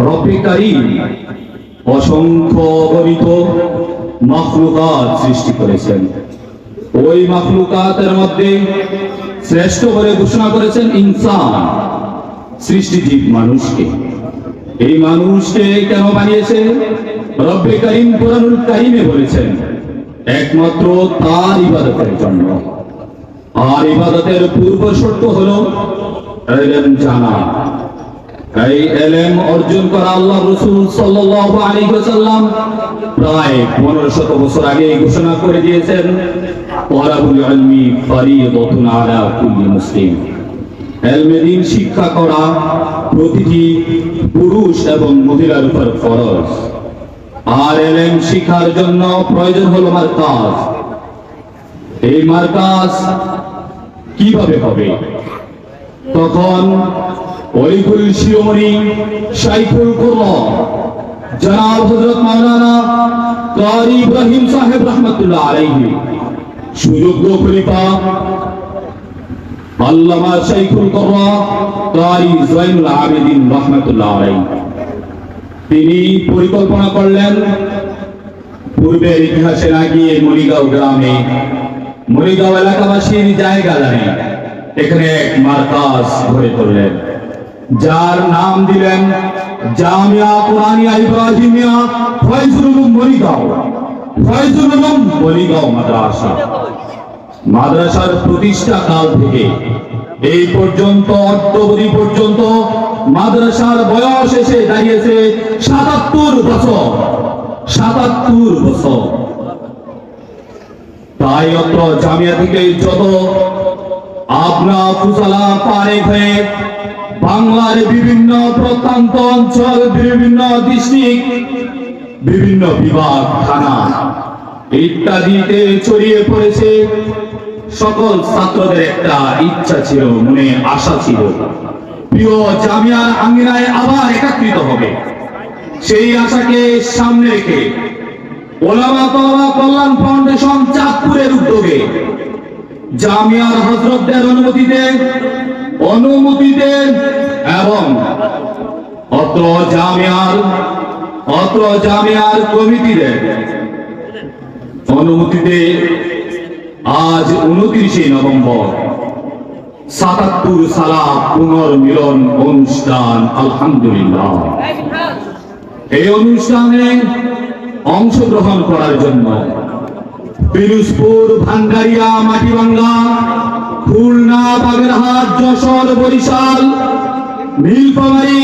রব্বে কারীম অসংখ্য অগণিত মাখলুকাত সৃষ্টি করেছেন। ওই মাখলুকাতের মধ্যে শ্রেষ্ঠ বলে ঘোষণা করেছেন ইনসান, সৃষ্টিজীব মানুষকে। এই মানুষকে কেন বানিয়েছে? রব্বে কারীম কোরআনুল কারীমে বলেছেন একমাত্র তার ইবাদতের জন্য। আর ইবাদতের পূর্ব শর্ত হলো ইলম জানা। এই ইলম অর্জন করা আল্লাহ রাসূল সাল্লাল্লাহু আলাইহি ওয়াসাল্লাম প্রায় 1500 বছর আগে ঘোষণা করে দিয়েছেন, তালাবুল ইলমি ফরিদাতুন আলা কুল্লি মুসলিম। ইলমে দ্বীন শিক্ষা করা প্রতিটি পুরুষ এবং মহিলার উপর ফরজ। আর ইলম শিক্ষার জন্য প্রয়োজন হলো মারকাজ। এই মারকাজ কিভাবে হবে? তখন ওলিকুল শিরোমণি শাইখুল কুরআন জনাব হযরত মাওলানা কারি ইব্রাহিম সাহেব রাহমাতুল্লাহ আলাইহি, সুযোগ্য খলিফা আল্লামা শাইখুল কুরআন কারি জয়নুল আবেদিন রাহমাতুল্লাহ আলাইহি, তিনি পরিকল্পনা করলেন পূর্বের ইতিহাসে না গিয়ে মরিগাঁও গ্রামে, মরিগাঁও এলাকাবাসীর জায়গা জানে, এখানে এক মারকাজ গড়ে তুললেন, যার নাম দিলেন জামিয়া কুরআনিয়া ইব্রাহিমিয়া ফয়জুল উলুম মরিগাঁও। ফয়জুল উলুম মরিগাঁও মাদ্রাসা। মাদ্রাসার প্রতিষ্ঠা কাল থেকে এই পর্যন্ত অদ্যাবধি পর্যন্ত মাদ্রাসার বয়স এসে দাঁড়িয়েছে ৭৭ বছর। ৭৭ বছর। তাই অত্র জামিয়া থেকে যত আপনা ফুসালা পারে হয়ে বাংলার বিভিন্ন প্রত্যন্ত অঞ্চল, বিভিন্ন ডিস্ট্রিক্ট, বিভিন্ন বিভাগ, থানা ইত্যাদিতে ছড়িয়ে পড়েছে, সকল ছাত্রদের একটা ইচ্ছা ছিল, মনে আশা ছিল প্রিয় জামিয়ার আঙ্গিনায় আবার একত্রিত হবে। সেই আশাকে সামনে রেখে ওলামা তওবা কল্যাণ ফাউন্ডেশন চাঁদপুরের উদ্যোগে জামিয়ার হযরতদের অনুমতিতে এবং অত্র জামিয়ার কমিটিদের অনুমতিতে আজ 29 নভেম্বর ৭৭ সালা পুনর্মিলন অনুষ্ঠান, আলহামদুলিল্লাহ, এই অনুষ্ঠানে অংশগ্রহণ করার জন্য পিরোজপুর, ভান্ডারিয়া, মাটিভাঙ্গা, খুলনা, বাগেরহাট, যশোর, বরিশাল, নীলফামারী